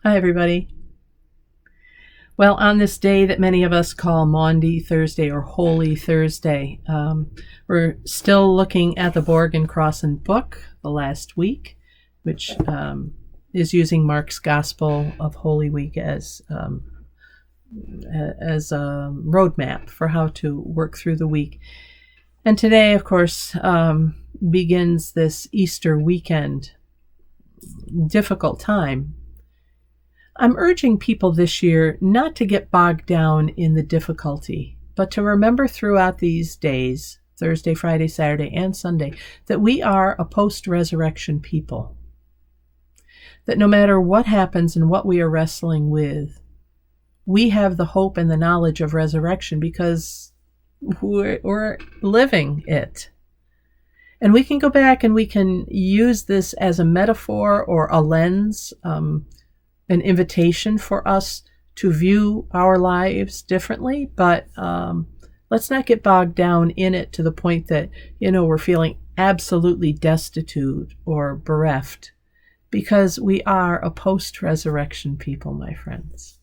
Hi, everybody. Well, on this day that many of us call Maundy Thursday or Holy Thursday, we're still looking at the Borg and Crossan book, the last week, which is using Mark's Gospel of Holy Week as a roadmap for how to work through the week. And today, of course, begins this Easter weekend, difficult time. I'm urging people this year not to get bogged down in the difficulty, but to remember throughout these days, Thursday, Friday, Saturday, and Sunday, that we are a post-resurrection people. That no matter what happens and what we are wrestling with, we have the hope and the knowledge of resurrection because we're living it. And we can go back and we can use this as a metaphor or a lens, an invitation for us to view our lives differently, but let's not get bogged down in it to the point that, we're feeling absolutely destitute or bereft, because we are a post-resurrection people, my friends.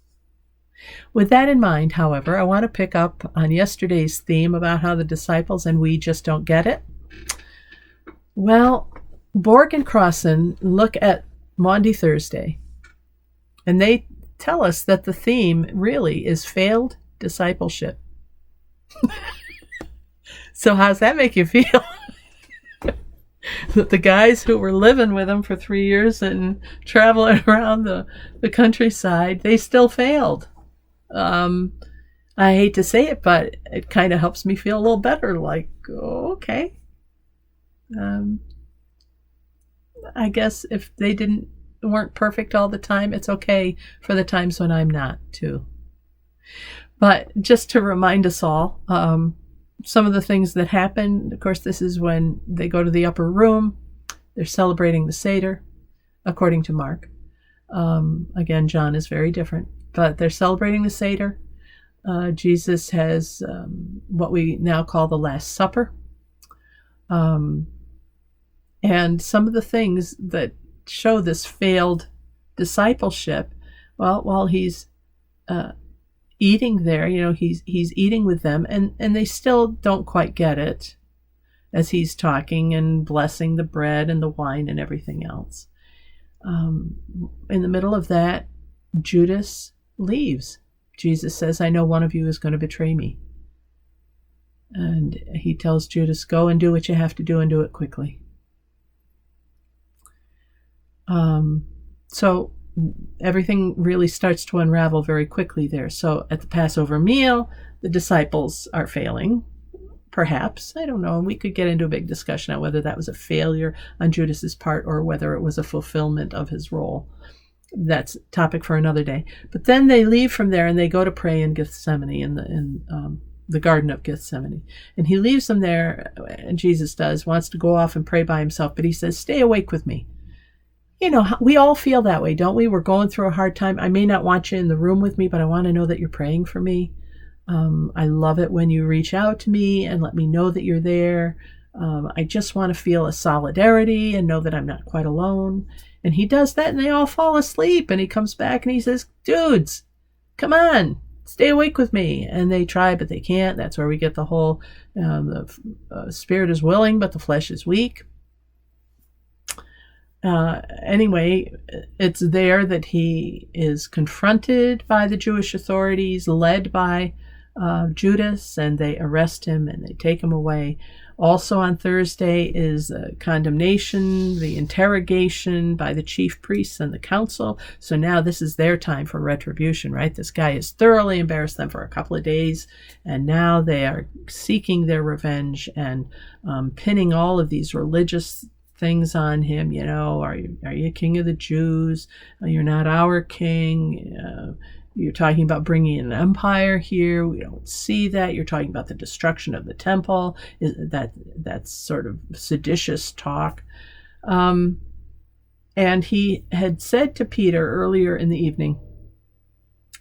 With that in mind, however, I want to pick up on yesterday's theme about how the disciples and we just don't get it. Well, Borg and Crossan look at Maundy Thursday, and they tell us that the theme really is failed discipleship. So how's that make you feel? That the guys who were living with him for 3 years and traveling around the countryside, they still failed. I hate to say it, but it kind of helps me feel a little better. Like, okay. I guess if they weren't perfect all the time, it's okay for the times when I'm not too. But just to remind us all, some of the things that happen, of course, this is when they go to the upper room. They're celebrating the Seder, according to Mark. Again, John is very different, but they're celebrating the Seder. Jesus has what we now call the Last Supper. And some of the things that show this failed discipleship, well, while he's eating there, he's eating with them, and they still don't quite get it as he's talking and blessing the bread and the wine and everything else. In the middle of that, Judas leaves. Jesus says, I know one of you is going to betray me. And he tells Judas, go and do what you have to do and do it quickly. So everything really starts to unravel very quickly there. So at the Passover meal, the disciples are failing, perhaps. I don't know. We could get into a big discussion on whether that was a failure on Judas's part or whether it was a fulfillment of his role. That's a topic for another day. But then they leave from there and they go to pray in Gethsemane, in the Garden of Gethsemane. And he leaves them there, and Jesus wants to go off and pray by himself, but he says, stay awake with me. We all feel that way, don't we? We're going through a hard time. I may not want you in the room with me, but I want to know that you're praying for me. I love it when you reach out to me and let me know that you're there. I just want to feel a solidarity and know that I'm not quite alone. And he does that, and they all fall asleep. And he comes back and he says, dudes, come on, stay awake with me. And they try, but they can't. That's where we get the whole, the spirit is willing, but the flesh is weak. Anyway, it's there that he is confronted by the Jewish authorities, led by Judas, and they arrest him and they take him away. Also on Thursday is condemnation, the interrogation by the chief priests and the council. So now this is their time for retribution, right? This guy has thoroughly embarrassed them for a couple of days, and now they are seeking their revenge and pinning all of these religious things on him. Are you king of the Jews? You're not our king. You're talking about bringing an empire here. We don't see that. You're talking about the destruction of the temple. That's sort of seditious talk. And he had said to Peter earlier in the evening,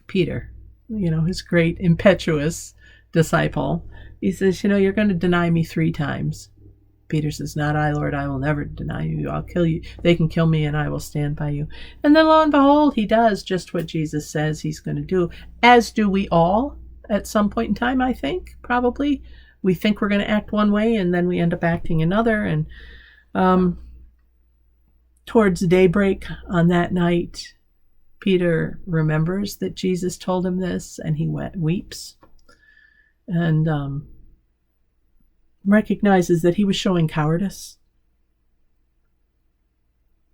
Peter, his great impetuous disciple, he says, you're going to deny me 3 times. Peter says, "Not I, Lord, I will never deny you. I'll kill you. They can kill me and I will stand by you." And then lo and behold, he does just what Jesus says he's going to do, as do we all at some point in time, I think, probably. We think we're going to act one way and then we end up acting another. And towards daybreak on that night, Peter remembers that Jesus told him this, and he weeps and recognizes that he was showing cowardice.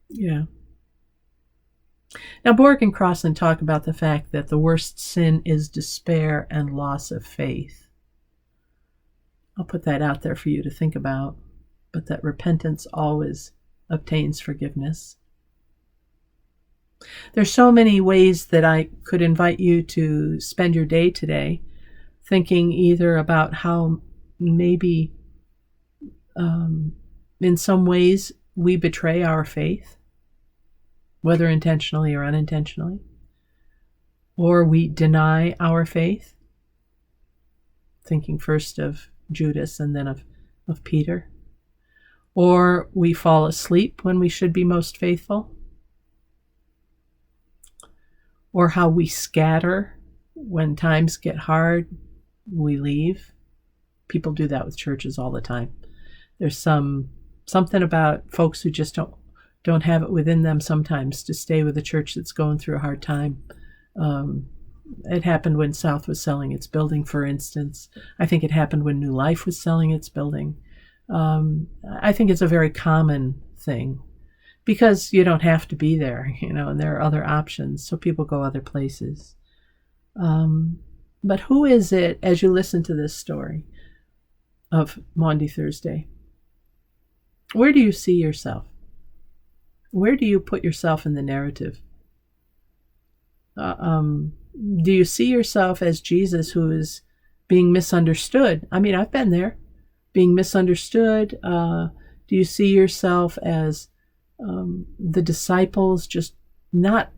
Yeah. Now, Borg and Crosland talk about the fact that the worst sin is despair and loss of faith. I'll put that out there for you to think about, but that repentance always obtains forgiveness. There's so many ways that I could invite you to spend your day today, thinking either about how maybe in some ways we betray our faith, whether intentionally or unintentionally, or we deny our faith, thinking first of Judas and then of Peter, or we fall asleep when we should be most faithful, or how we scatter when times get hard, we leave. People do that with churches all the time. There's something about folks who just don't have it within them sometimes to stay with a church that's going through a hard time. It happened when South was selling its building, for instance. I think it happened when New Life was selling its building. I think it's a very common thing because you don't have to be there, and there are other options, so people go other places. But who is it, as you listen to this story of Maundy Thursday, where do you see yourself? Where do you put yourself in the narrative? Do you see yourself as Jesus, who is being misunderstood? I mean, I've been there, being misunderstood. Do you see yourself as the disciples just not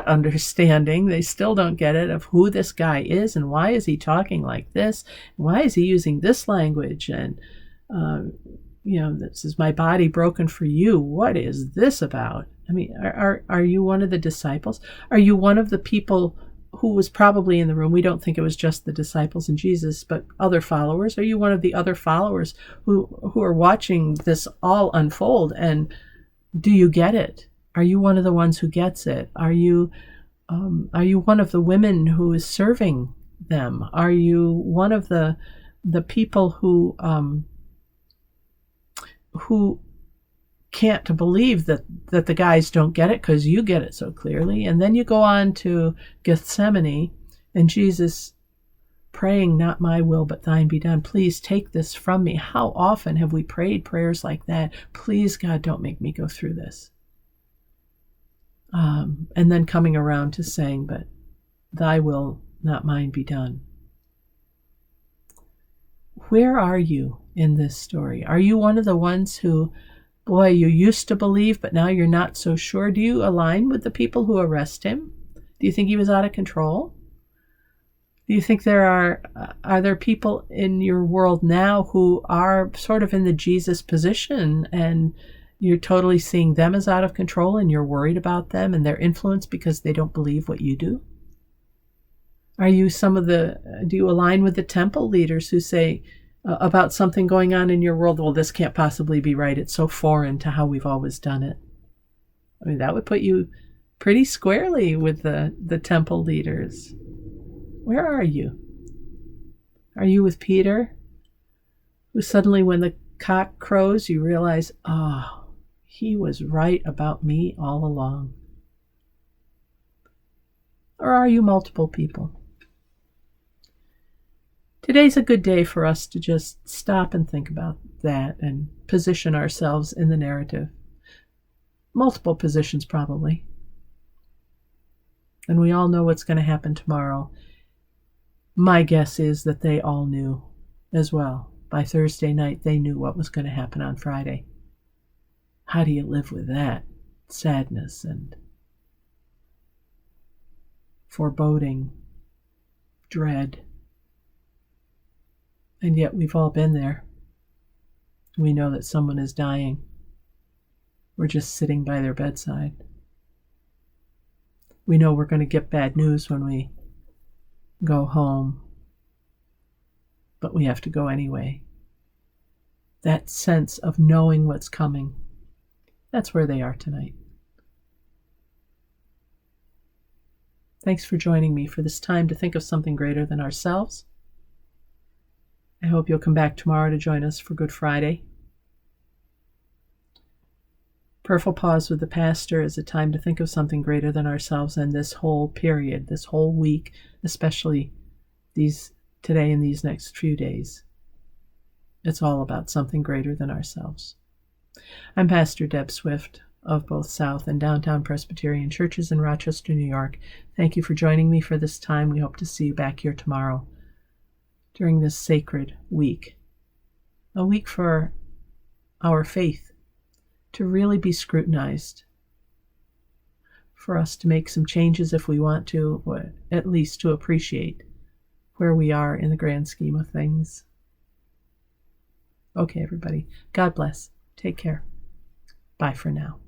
understanding? They still don't get it of who this guy is and why is he talking like this? Why is he using this language? And this is my body broken for you. What is this about? I mean, are you one of the disciples? Are you one of the people who was probably in the room? We don't think it was just the disciples and Jesus, but other followers. Are you one of the other followers who are watching this all unfold? And do you get it? Are you one of the ones who gets it? Are you one of the women who is serving them? Are you one of the people who can't believe that the guys don't get it because you get it so clearly? And then you go on to Gethsemane and Jesus praying, "Not my will, but thine be done. Please take this from me." How often have we prayed prayers like that? Please, God, don't make me go through this. And then coming around to saying, "But thy will, not mine, be done." Where are you in this story? Are you one of the ones who, boy, you used to believe, but now you're not so sure? Do you align with the people who arrest him? Do you think he was out of control? Do you think are there people in your world now who are sort of in the Jesus position and you're totally seeing them as out of control and you're worried about them and their influence because they don't believe what you do? Are you do you align with the temple leaders who say about something going on in your world, "Well, this can't possibly be right. It's so foreign to how we've always done it"? I mean, that would put you pretty squarely with the temple leaders. Where are you? Are you with Peter, who suddenly, when the cock crows, you realize, he was right about me all along? Or are you multiple people? Today's a good day for us to just stop and think about that and position ourselves in the narrative. Multiple positions, probably. And we all know what's going to happen tomorrow. My guess is that they all knew as well. By Thursday night, they knew what was going to happen on Friday. How do you live with that? Sadness and foreboding, dread. And yet we've all been there. We know that someone is dying. We're just sitting by their bedside. We know we're going to get bad news when we go home, but we have to go anyway. That sense of knowing what's coming, that's where they are tonight. Thanks for joining me for this time to think of something greater than ourselves. I hope you'll come back tomorrow to join us for Good Friday. Prayerful Pause with the Pastor is a time to think of something greater than ourselves, and this whole period, this whole week, especially today and these next few days. It's all about something greater than ourselves. I'm Pastor Deb Swift of both South and Downtown Presbyterian Churches in Rochester, New York. Thank you for joining me for this time. We hope to see you back here tomorrow during this sacred week, a week for our faith to really be scrutinized, for us to make some changes if we want to, or at least to appreciate where we are in the grand scheme of things. Okay, everybody. God bless. Take care. Bye for now.